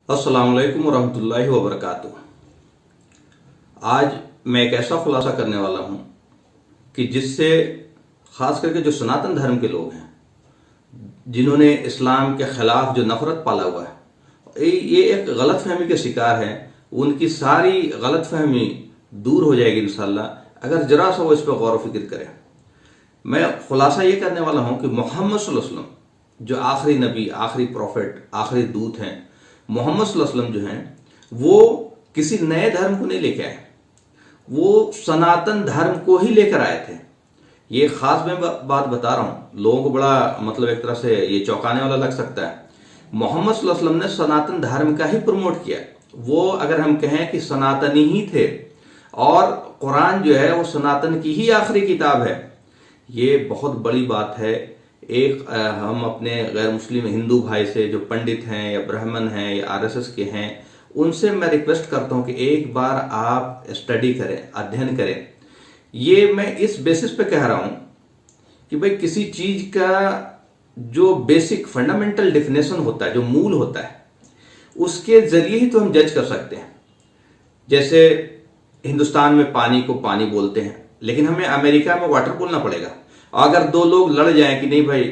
अस्सलाम वालेकुम वरहमतुल्लाहि वबरकातुह। आज मैं एक ऐसा खुलासा करने वाला हूं कि जिससे खास करके जो सनातन धर्म के लोग हैं, जिन्होंने इस्लाम के खिलाफ जो नफरत पाला हुआ है, ये एक गलत फहमी के शिकार है। उनकी सारी गलत फहमी दूर हो जाएगी इंशाल्लाह अगर जरा सा वो इस पर गौर फिक्र करें। मैं खुलासा ये करने वाला हूं कि मोहम्मद सल्लल्लाहु अलैहि वसल्लम जो आखिरी नबी, आखिरी प्रॉफिट, आखिरी दूत हैं, मोहम्मद सल्लल्लाहु अलैहि वसल्लम जो हैं वो किसी नए धर्म को नहीं लेके आए, वो सनातन धर्म को ही लेकर आए थे। ये खास मैं बात बता रहा हूं, लोगों को बड़ा मतलब एक तरह से ये चौंकाने वाला लग सकता है। मोहम्मद सल्लल्लाहु अलैहि वसल्लम ने सनातन धर्म का ही प्रमोट किया। वो अगर हम कहें कि सनातनी ही थे और कुरान जो है वो सनातन की ही आखिरी किताब है, ये बहुत बड़ी बात है। एक हम अपने गैर मुस्लिम हिंदू भाई से जो पंडित हैं या ब्राह्मण हैं या आरएसएस के हैं, उनसे मैं रिक्वेस्ट करता हूं कि एक बार आप स्टडी करें, अध्ययन करें। ये मैं इस बेसिस पे कह रहा हूं कि भाई किसी चीज का जो बेसिक फंडामेंटल डेफिनेशन होता है, जो मूल होता है, उसके जरिए ही तो हम जज कर सकते हैं। जैसे हिंदुस्तान में पानी को पानी बोलते हैं, लेकिन हमें अमेरिका में वाटर बोलना पड़ेगा। अगर दो लोग लड़ जाएं कि नहीं भाई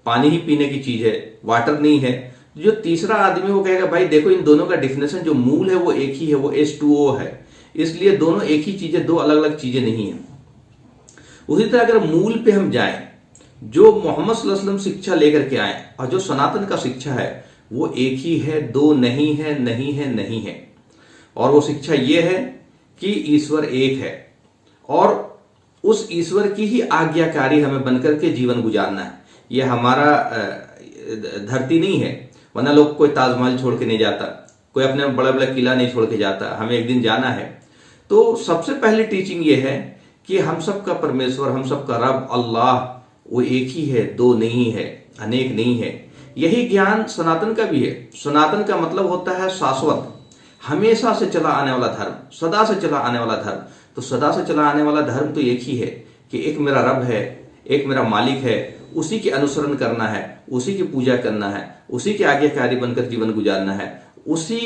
पानी ही पीने की चीज है, वाटर नहीं है, जो तीसरा आदमी वो कहेगा भाई देखो इन दोनों का डिफिनेशन जो मूल है वो एक ही है, वो H2O है, इसलिए दोनों एक ही चीजें, दो अलग अलग चीजें नहीं है। उसी तरह अगर मूल पे हम जाएं, जो मोहम्मद सल्लल्लाहु अलैहि वसल्लम शिक्षा लेकर के आए और जो सनातन का शिक्षा है वो एक ही है, दो नहीं है, नहीं है, नहीं है। और वो शिक्षा ये है कि ईश्वर एक है और उस ईश्वर की ही आज्ञाकारी हमें बनकर के जीवन गुजारना है। ये हमारा धरती नहीं है, वरना लोग कोई ताजमहल छोड़ के नहीं जाता, कोई अपने बड़ा बड़ा किला नहीं छोड़ के जाता, हमें एक दिन जाना है। तो सबसे पहली टीचिंग ये है कि हम सबका परमेश्वर, हम सबका रब अल्लाह वो एक ही है, दो नहीं है, अनेक नहीं है। यही ज्ञान सनातन का भी है। सनातन का मतलब होता है शाश्वत, हमेशा से चला आने वाला धर्म, सदा से चला आने वाला धर्म। तो सदा से चला आने वाला धर्म तो एक ही है कि एक मेरा रब है, एक मेरा मालिक है, उसी के अनुसरण करना है, उसी की पूजा करना है, उसी के आज्ञाकारी बनकर जीवन गुजारना है, उसी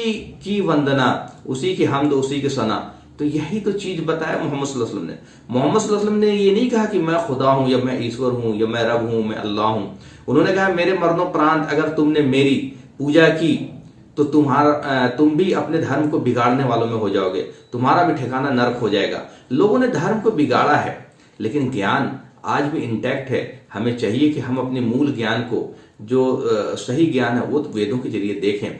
की वंदना, उसी की हमद, उसी की सना। तो यही तो चीज बताया मोहम्मद सल्लल्लाहु अलैहि वसल्लम ने। मोहम्मद सल्लल्लाहु अलैहि वसल्लम ने ये नहीं कहा कि मैं खुदा हूं या मैं ईश्वर हूं या मैं रब हूं, मैं अल्लाह हूं। उन्होंने कहा मेरे मरणोपरांत अगर तुमने मेरी पूजा की तो तुम भी अपने धर्म को बिगाड़ने वालों में हो जाओगे, तुम्हारा भी ठिकाना नरक हो जाएगा। लोगों ने धर्म को बिगाड़ा है, लेकिन ज्ञान आज भी इंटैक्ट है। हमें चाहिए कि हम अपने मूल ज्ञान को, जो सही ज्ञान है, वो तो वेदों के जरिए देखें।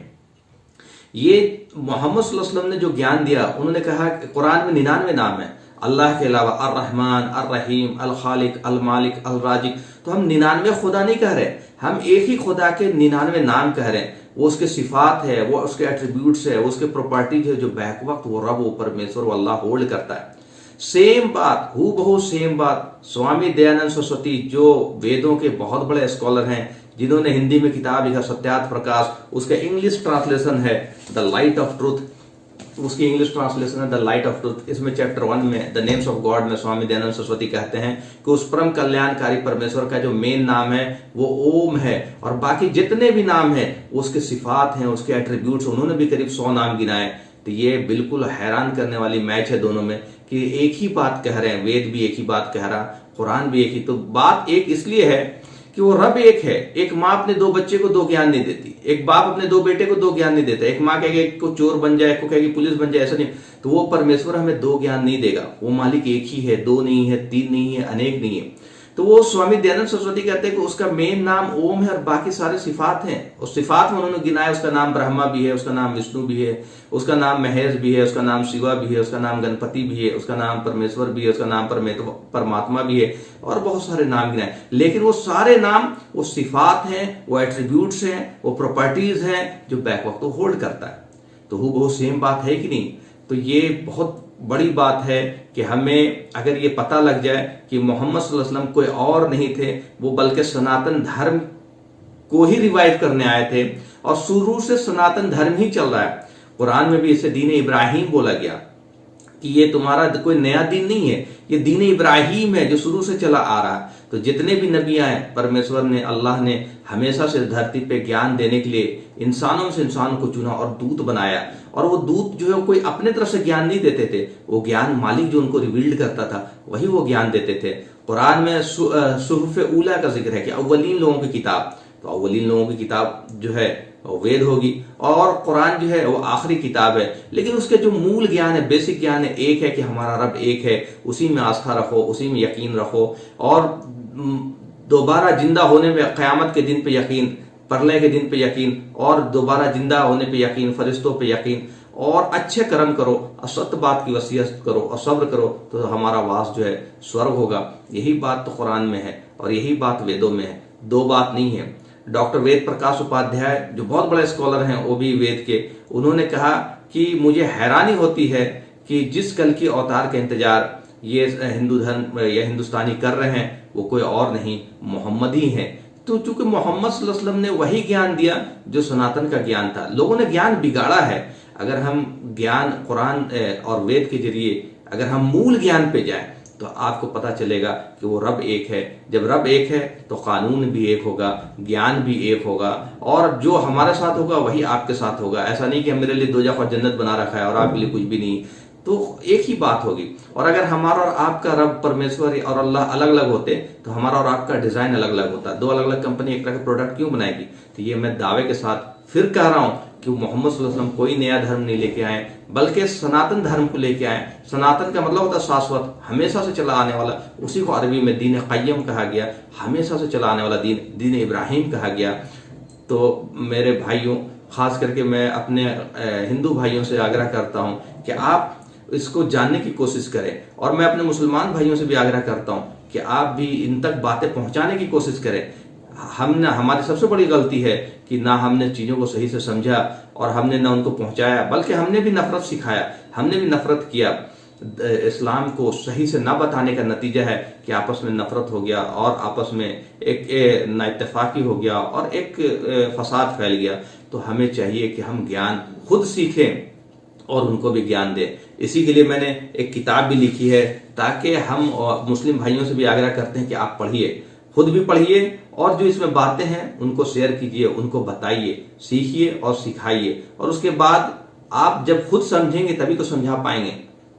ये मोहम्मद सल्लल्लाहु अलैहि वसल्लम ने जो ज्ञान दिया, उन्होंने कहा कि कुरान में 99 नाम है अल्लाह के अलावा, अर रहमान, अर रहीम, अल खालिक, अल मालिक, अल राजिक। तो हम 99 खुदा नहीं कह रहे, हम एक ही खुदा के 99 नाम कह रहे हैं। वो उसके सिफात है, वो उसके एट्रीब्यूट्स है, वो उसके प्रॉपर्टीज है, जो बैक वक्त वो रब, वो परमेश्वर, वो अल्लाह होल्ड करता है। सेम बात, हु बहु सेम बात स्वामी दयानंद सरस्वती, जो वेदों के बहुत बड़े स्कॉलर हैं, जिन्होंने हिंदी में किताब लिखा सत्यार्थ प्रकाश, उसका इंग्लिश ट्रांसलेशन है द लाइट ऑफ ट्रूथ। उसकी इंग्लिश ट्रांसलेशन है द लाइट ऑफ ट्रूथ। इसमें चैप्टर 1 में द नेम्स ऑफ गॉड में स्वामी दयानंद सरस्वती कहते हैं कि उस परम कल्याणकारी परमेश्वर का जो मेन नाम है वो ओम है, और बाकी जितने भी नाम हैं उसके सिफात हैं, उसके एट्रीब्यूट्स। उन्होंने भी करीब 100 नाम गिनाए। तो ये बिल्कुल हैरान करने वाली मैच है दोनों में कि एक ही बात कह रहे हैं, वेद भी एक ही बात कह रहा, कुरान भी एक ही। तो बात एक इसलिए है कि वो रब एक है। एक माँ अपने दो बच्चे को दो ज्ञान नहीं देती, एक बाप अपने दो बेटे को दो ज्ञान नहीं देता। एक माँ कहेगी एक को चोर बन जाए, एक को कहेगी पुलिस बन जाए, ऐसा नहीं। तो वो परमेश्वर हमें दो ज्ञान नहीं देगा। वो मालिक एक ही है, दो नहीं है, तीन नहीं है, अनेक नहीं है। तो वो स्वामी दयानंद सरस्वती कहते हैं कि उसका मेन नाम ओम है और बाकी सारे सिफात हैं। उस सिफात में उन्होंने गिनाया, उसका नाम ब्रह्मा भी है, उसका नाम विष्णु भी है, उसका नाम महेश भी है, उसका नाम शिवा भी है, उसका नाम गणपति भी है, उसका नाम परमेश्वर भी है, उसका नाम परमात्मा भी है, और बहुत सारे नाम गिनाए। लेकिन वो सारे नाम वो सिफात हैं, वो एट्रीब्यूट्स हैं, वो प्रॉपर्टीज हैं जो बैक वक्त होल्ड करता है। तो वो बहुत सेम बात है कि नहीं? तो ये बहुत बड़ी बात है कि हमें अगर ये पता लग जाए कि मोहम्मद सल्लल्लाहु अलैहि वसल्लम कोई और नहीं थे, वो बल्कि सनातन धर्म को ही रिवाइव करने आए थे, और शुरू से सनातन धर्म ही चल रहा है। कुरान में भी इसे दीन इब्राहिम बोला गया कि ये तुम्हारा कोई नया दीन नहीं है, ये दीन इब्राहिम है जो शुरू से चला आ रहा है। तो तो जितने भी नबी आए परमेश्वर ने, अल्लाह ने हमेशा से धरती पे ज्ञान देने के लिए इंसानों से इंसान को चुना और दूत बनाया। और वो दूत जो है कोई अपने तरफ से ज्ञान नहीं देते थे, वो ज्ञान मालिक जो उनको रिवील्ड करता था वही वो ज्ञान देते थे। कुरान में सुहूफ ऊला का जिक्र है कि अव्वलीन लोगों की किताब, तो अव्वलीन लोगों की किताब जो है वो वेद होगी, और कुरान जो है वो आखिरी किताब है। लेकिन उसके जो मूल ज्ञान है, बेसिक ज्ञान है, एक है कि हमारा रब एक है, उसी में आस्था रखो, उसी में यकीन रखो, और दोबारा जिंदा होने में, क़यामत के दिन पे यकीन, प्रलय के दिन पे यकीन, और दोबारा जिंदा होने पे यकीन, फरिश्तों पे यकीन, और अच्छे कर्म करो, असत्य बात की वसीयत करो और सब्र करो, तो हमारा वास जो है स्वर्ग होगा। यही बात तो कुरान में है और यही बात वेदों में है, दो बात नहीं है। डॉक्टर वेद प्रकाश उपाध्याय जो बहुत बड़े स्कॉलर हैं, वो भी वेद के, उन्होंने कहा कि मुझे हैरानी होती है कि जिस कल की अवतार का इंतजार ये हिंदू धर्म या हिंदुस्तानी कर रहे हैं वो कोई और नहीं, मोहम्मद ही है। तो चूंकि मोहम्मद सल्लल्लाहु अलैहि वसल्लम ने वही ज्ञान दिया जो सनातन का ज्ञान था, लोगों ने ज्ञान बिगाड़ा है। अगर हम ज्ञान कुरान और वेद के जरिए अगर हम मूल ज्ञान पे जाएं तो आपको पता चलेगा कि वो रब एक है। जब रब एक है तो कानून भी एक होगा, ज्ञान भी एक होगा, और जो हमारे साथ होगा वही आपके साथ होगा। ऐसा नहीं कि मेरे लिए दोज़ख और जन्नत बना रखा है और आपके लिए कुछ भी नहीं, तो एक ही बात होगी। और अगर हमारा और आपका रब परमेश्वर और अल्लाह अलग अलग होते तो हमारा और आपका डिजाइन अलग अलग होता। दो अलग अलग कंपनी एक तरह का प्रोडक्ट क्यों बनाएगी? तो ये मैं दावे के साथ फिर कह रहा हूं कि मोहम्मद सल्लल्लाहु अलैहि वसल्लम कोई नया धर्म नहीं लेके आए, बल्कि सनातन धर्म को लेके आए। सनातन का मतलब होता है शाश्वत, हमेशा से चला आने वाला। उसी को अरबी में दीन क़य्यम कहा गया, हमेशा से चला आने वाला दीन, दीन इब्राहिम कहा गया। तो मेरे भाइयों, खास करके मैं अपने हिंदू भाइयों से आग्रह करता हूं कि आप इसको जानने की कोशिश करें, और मैं अपने मुसलमान भाइयों से भी आग्रह करता हूं कि आप भी इन तक बातें पहुंचाने की कोशिश करें। हमने, हमारी सबसे बड़ी गलती है कि ना हमने चीज़ों को सही से समझा और हमने ना उनको पहुंचाया, बल्कि हमने भी नफरत सिखाया, हमने भी नफरत किया। इस्लाम को सही से ना बताने का नतीजा है कि आपस में नफरत हो गया और आपस में एक नाइत्तेफाकी हो गया और एक फसाद फैल गया। तो हमें चाहिए कि हम ज्ञान खुद सीखें और उनको भी ज्ञान दें। इसी के लिए मैंने एक किताब भी लिखी है, ताकि हम मुस्लिम भाइयों से भी आग्रह करते हैं कि आप पढ़िए, खुद भी पढ़िए, और जो इसमें बातें हैं उनको शेयर कीजिए, उनको बताइए, सीखिए और सिखाइए। और उसके बाद आप जब खुद समझेंगे तभी तो समझा पाएंगे।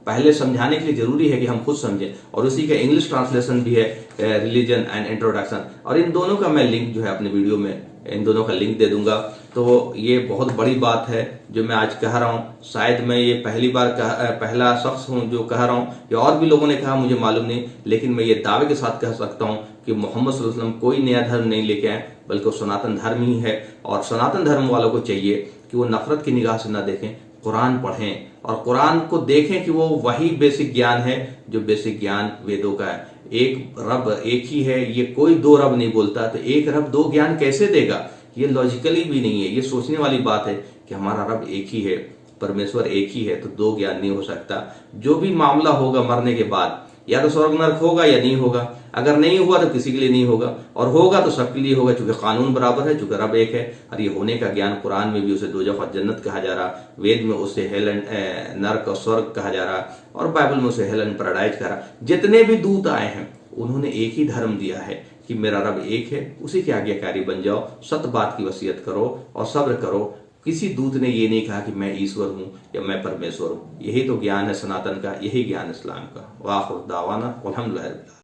पहले समझाने के लिए जरूरी है कि हम खुद समझें, और उसी का इंग्लिश ट्रांसलेशन भी है, रिलीजन एंड इंट्रोडक्शन, और इन दोनों का मैं लिंक जो है अपने वीडियो में इन दोनों का लिंक दे दूंगा। तो ये बहुत बड़ी बात है जो मैं आज कह रहा हूँ। शायद मैं ये पहला शख्स हूँ जो कह रहा हूँ, या और भी लोगों ने कहा, मुझे मालूम नहीं, लेकिन मैं ये दावे के साथ कह सकता हूँ कि मोहम्मद सल्लल्लाहु अलैहि वसल्लम कोई नया धर्म नहीं लेके आए, बल्कि वो सनातन धर्म ही है। और सनातन धर्म वालों को चाहिए कि वो नफरत की निगाह से ना देखें, कुरान पढ़ें और कुरान को देखें कि वो वही बेसिक ज्ञान है जो बेसिक ज्ञान वेदों का है। एक रब एक ही है, ये कोई दो रब नहीं बोलता, तो एक रब दो ज्ञान कैसे देगा? ये लॉजिकली भी नहीं है, ये सोचने वाली बात है कि हमारा रब एक ही है, परमेश्वर एक ही है, तो दो ज्ञान नहीं हो सकता। जो भी मामला होगा मरने के बाद, या तो स्वर्ग नरक होगा या नहीं होगा। अगर नहीं हुआ तो किसी के लिए नहीं होगा, और होगा तो सबके लिए होगा, चूंकि कानून बराबर है, चूंकि रब एक है। और ये होने का ज्ञान कुरान में भी उसे दोज़ख और जन्नत कहा जा रहा, वेद में उसे हेल एंड नरक और स्वर्ग कहा जा रहा, और बाइबल में उसे हेल एंड पैराडाइज कहा रहा। जितने भी दूत आए हैं उन्होंने एक ही धर्म दिया है कि मेरा रब एक है, उसी के आज्ञाकारी बन जाओ, सत्य बात की वसीयत करो और सब्र करो। किसी दूत ने ये नहीं कहा कि मैं ईश्वर हूं या मैं परमेश्वर हूं। यही तो ज्ञान है सनातन का, यही ज्ञान इस्लाम का। वाखिर दावाना अल्हम्दुलिल्लाह।